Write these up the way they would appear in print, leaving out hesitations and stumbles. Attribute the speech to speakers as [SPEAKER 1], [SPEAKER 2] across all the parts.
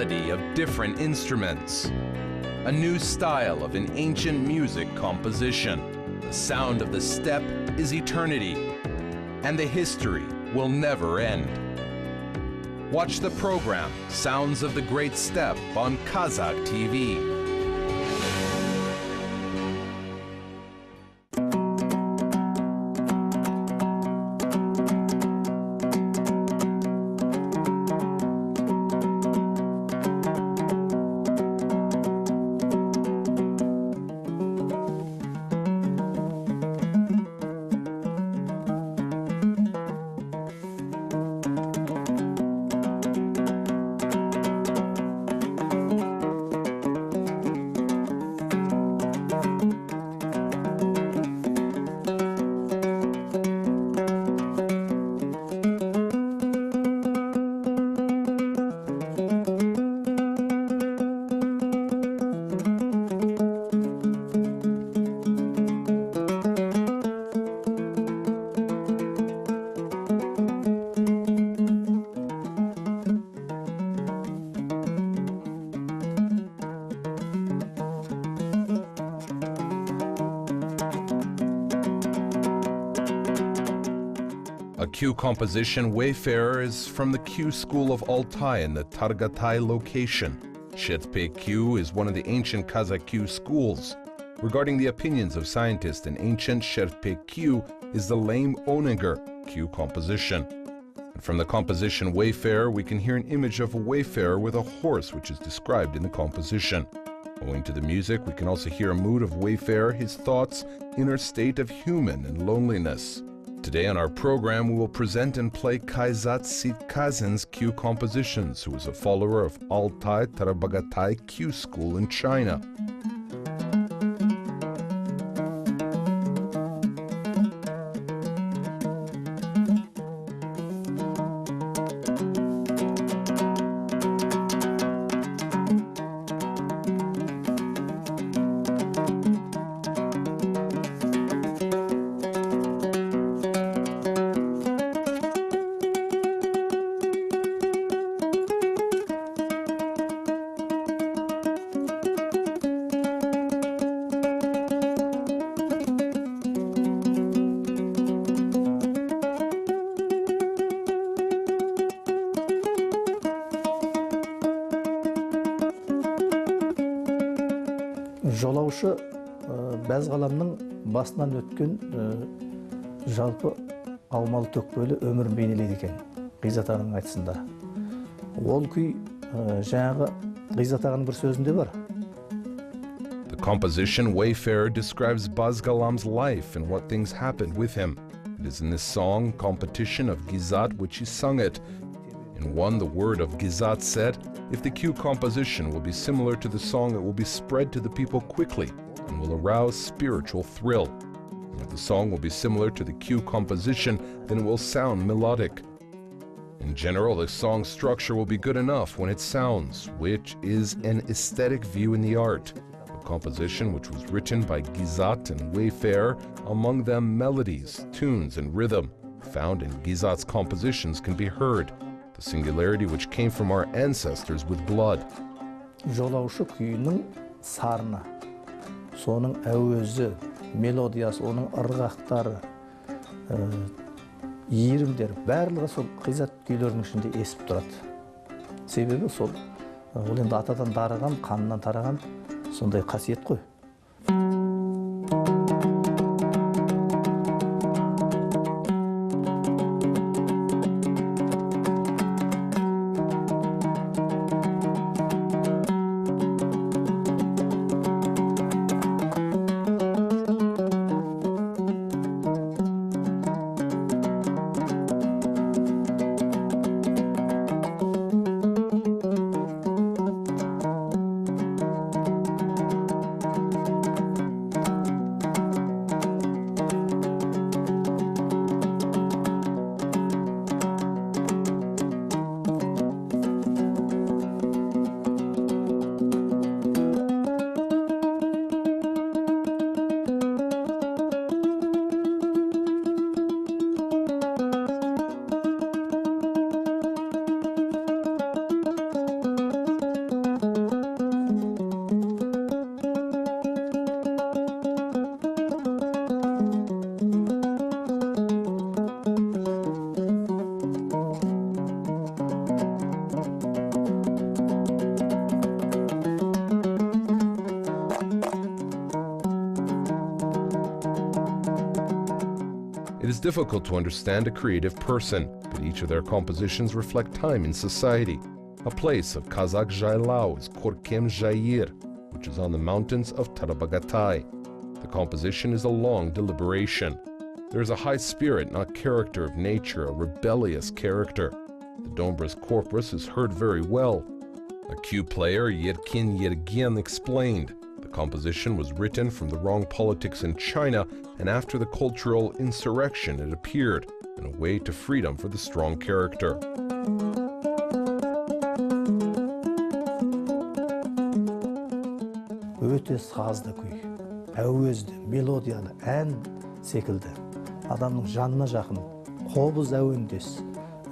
[SPEAKER 1] melody of different instruments. A new style of an ancient music composition. The sound of the steppe is eternity, and the history will never end. Watch the program Sounds of the Great Steppe on Kazakh TV. A Q composition, Wayfarer, is from the Q school of Altai in the Targatai location. Steppe Q is one of the ancient Kazakh Q schools. Regarding the opinions of scientists in ancient Steppe Q is the lame Oninger Q composition. And from the composition Wayfarer, we can hear an image of a wayfarer with a horse, which is described in the composition. Owing to the music, we can also hear a mood of Wayfarer, his thoughts, inner state of human and loneliness. Today on our program, we will present and play Kazakh Kazin's Q compositions, who is a follower of Altai Tarabagatai Q school in China.
[SPEAKER 2] Жолаушы бәз ғаламның басынан өткен жалпы аумалы төкпелі өмірін бейнелейді екен Ғизат ағаның айтысында. Ол күй жаңағы Ғизат ағаның бір сөзінде бар.
[SPEAKER 1] The composition Wayfarer describes Baz Galam's life and what things happened with him. It is in this song, competition of Gizat, which he sung it. In one, the word of Gizat said, if the Q composition will be similar to the song, it will be spread to the people quickly and will arouse spiritual thrill. And if the song will be similar to the Q composition, then it will sound melodic. In general, the song structure will be good enough when it sounds, which is an aesthetic view in the art. A composition which was written by Gizat and Wayfarer, among them melodies, tunes, and rhythm, found in Gizat's compositions can be heard. The singularity which came from our ancestors with blood.
[SPEAKER 2] Жолаушы күйінің сарыны, соның әуезі, мелодиясы, оның ырғақтары, иірімдер, барлығы сол Ғизат күйлерінің ішінде есіп тұрады. Себебі сол, ол енді атадан дарыған, қанынан тараған сондай қасиет қой.
[SPEAKER 1] is difficult to understand a creative person, but each of their compositions reflect time in society. A place of Kazakh Jaylao is Korkem Jair, which is on the mountains of Tarabagatai. The composition is a long deliberation. There is a high spirit, not character of nature, a rebellious character. The Dombra's corpus is heard very well. A cue player, Yerkin Yergen, explained, the composition was written from the wrong politics in China, and after the cultural insurrection it appeared, in a way to freedom for the strong character.
[SPEAKER 2] Өте сазды күй, әуезді, мелодиялы, ән секілді. Адамның жанына жақын, қобыз әуендес,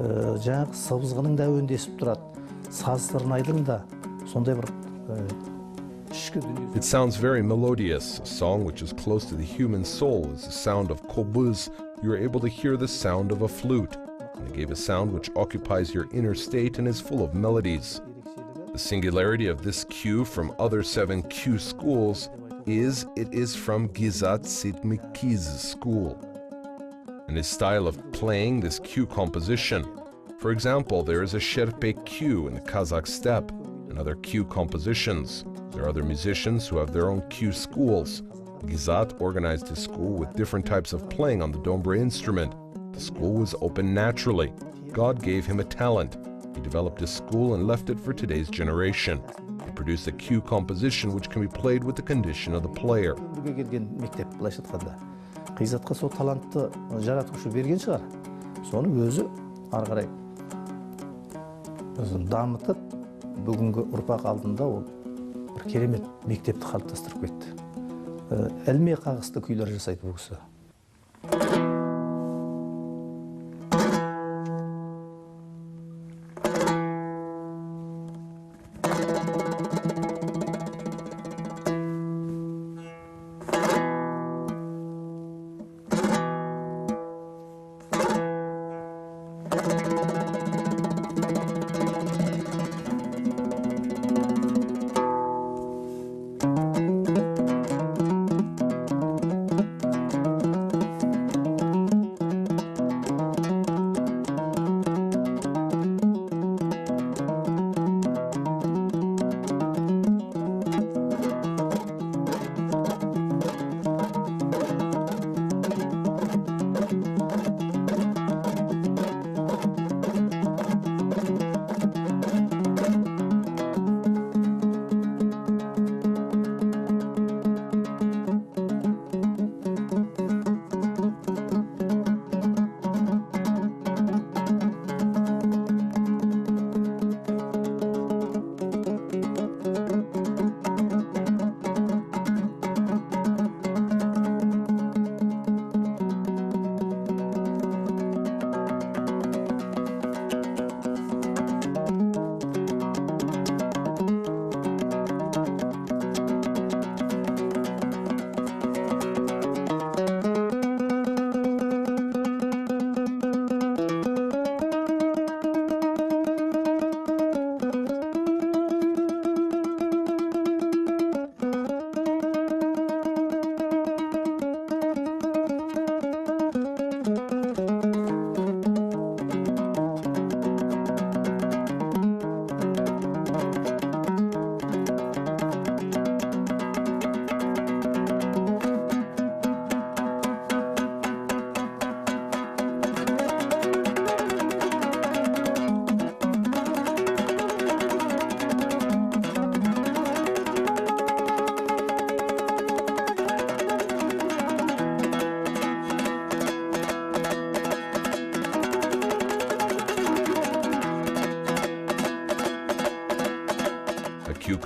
[SPEAKER 2] жаңағы сыбызғының да әуендесіп тұрады. Саз сырнайдың да сондай бір ішкі дүние.
[SPEAKER 1] It sounds very melodious. A song which is close to the human soul is the sound of kobuz. You are able to hear the sound of a flute. And it gave a sound which occupies your inner state and is full of melodies. The singularity of this cue from other 7 cue schools is it is from Gizat Sitmikiz's school. And his style of playing this cue composition. For example, there is a steppe cue in the Kazakh steppe and other cue compositions. There are other musicians who have their own cue schools. Gizat organized his school with different types of playing on the dombra instrument. The school was open naturally. God gave him a talent. He developed his school and left it for today's generation. He produced a cue composition which can be played with the condition of the player.
[SPEAKER 2] Қизатқа сол талантты жаратушы берген шығар. Соны өзі ары қарай дамытып, бүгінгі ұрпақ алдында ол бір керемет мектепті қалыптастырып кетті. Әлме қағысты күйлер жасайды бұл кісі.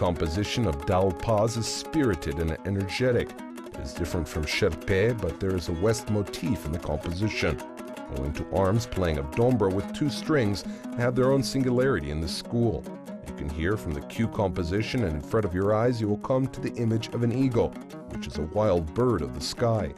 [SPEAKER 1] Composition of Dalpaz is spirited and energetic. It is different from steppe, but there is a west motif in the composition. Owing to arms playing of dombra with 2 strings have their own singularity in this school. You can hear from the cue composition, and in front of your eyes you will come to the image of an eagle, which is a wild bird of the sky.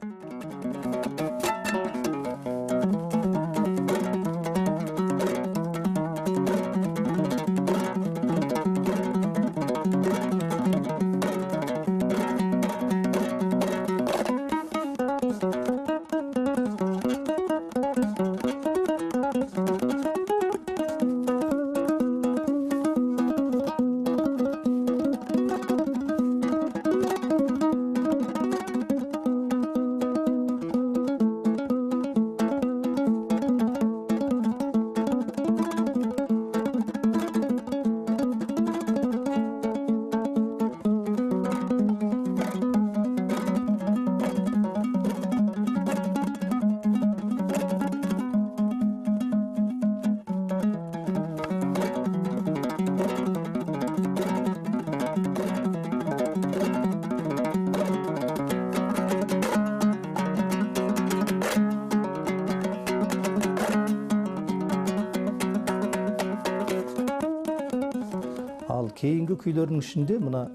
[SPEAKER 2] кейінгі күйлердің ішінде мына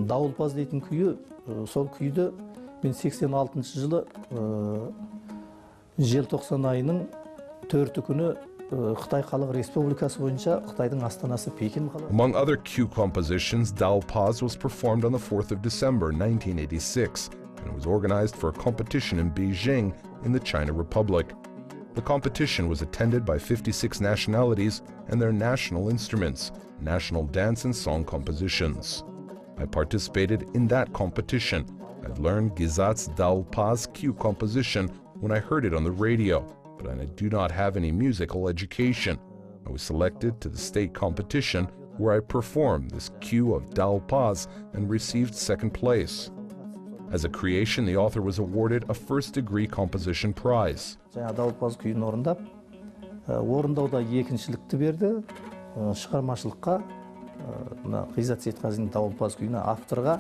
[SPEAKER 2] дауылпаз дейтін күйі, сол күйді мен 86 жылы желтоқсан айының 4 күні Қытай Халық Республикасы бойынша Қытайдың астанасы Пекин қаласы.
[SPEAKER 1] Among other Q compositions, Dalpaz was performed on the 4th of December 1986, and it was organized for a competition in Beijing in the China Republic. The competition was attended by 56 nationalities and their national instruments, national dance and song compositions. I participated in that competition. I've learned Gizat's Dalpaz Q composition when I heard it on the radio, but I do not have any musical education. I was selected to the state competition where I performed this Q of Dalpaz and received second place. As a creation, the author was awarded a first-degree composition prize.
[SPEAKER 2] Dalpaz күйін орындауда екіншілікті берді, шығармашылыққа, Ғизат Сейітқазының Дауылпаз күйіне авторға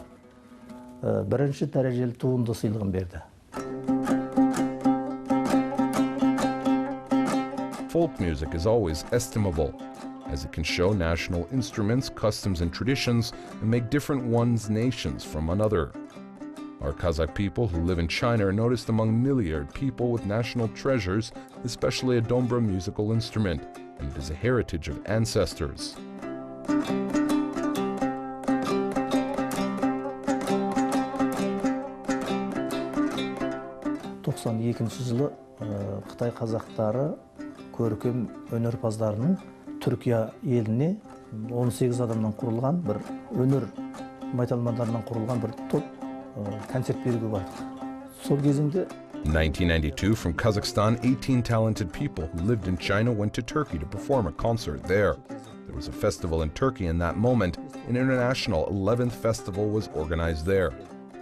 [SPEAKER 2] бірінші дәрежелі туынды сыйлығын берді.
[SPEAKER 1] Folk music is always estimable, as it can show national instruments, customs and traditions, and make different one's nations from another. Our Kazakh people who live in China are noticed among milliard people with national treasures, especially a dombra musical instrument, and it is a heritage of ancestors.
[SPEAKER 2] жылы Қытай қазақтары көркем өнерпаздарының Түркия еліне 18 адамнан құрылған бір өнер майталмандарынан құрылған бір топ концерт беруге бардық. Сол кезінде
[SPEAKER 1] 1992, from Kazakhstan, 18 talented people who lived in China went to Turkey to perform a concert there. There was a festival in Turkey in that moment. An international 11th festival was organized there.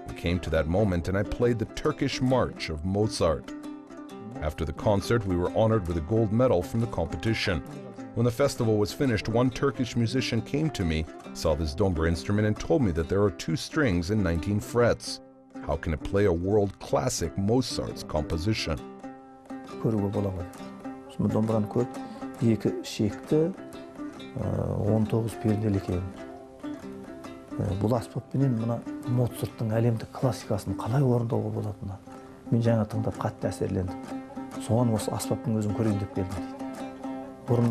[SPEAKER 1] We came to that moment and I played the Turkish March of Mozart. After the concert, we were honored with a gold medal from the competition. When the festival was finished, one Turkish musician came to me, saw this dombra instrument and told me that there are 2 strings and 19 frets. How can it play a world classic Mozart's composition?
[SPEAKER 2] Көруге бола ғой. Домбыраны көріп, 2 шекті, 19 перделі екен. Бұл аспаппенен мына Моцарттың әлемдік классикасын қалай орындауға болатыны мен жаңа тыңдап қатты әсерлендім. Соған осы аспаптың өзін көрейін деп келдім дейді. Бұрын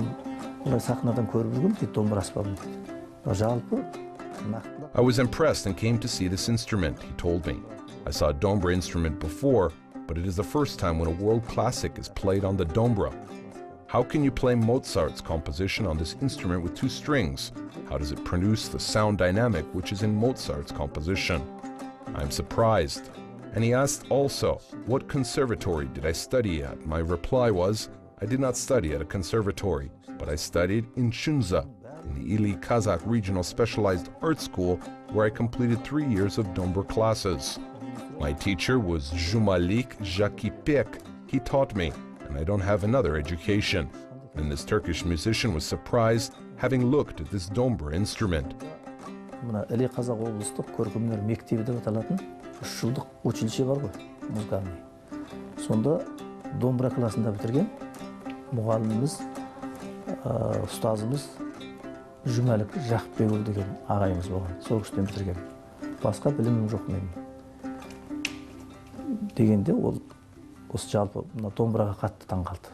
[SPEAKER 2] олай сахнадан көріп жүргем дейді домбыра аспабын дейді. Жалпы
[SPEAKER 1] I was impressed and came to see this instrument, he told me. I saw a dombra instrument before, but it is the first time when a world classic is played on the dombra. How can you play Mozart's composition on this instrument with 2 strings? How does it produce the sound dynamic which is in Mozart's composition? I'm surprised. And he asked also, what conservatory did I study at? My reply was, I did not study at a conservatory, but I studied in Chunza, in the Ili Kazakh Regional Specialized Art School, where I completed 3 years of dombra classes. My teacher was Jibek. He taught me, and I don't have another education. And this Turkish musician was surprised, having looked at this dombra instrument.
[SPEAKER 2] Мына Ili Kazakh облыстық көркемөнер мектебі деп аталатын 3 жылдық училище бар ғой, музыкальный. Сонда домбра классында бітірген мұғаліміміз, ұстазымыз Жұмәлік Жақыпбекұлы деген ағайымыз болған. Сол кісіден бітірген. Басқа білімім жоқ менің. Дегенде ол осы жалпы домбыраға қатты таң қалды.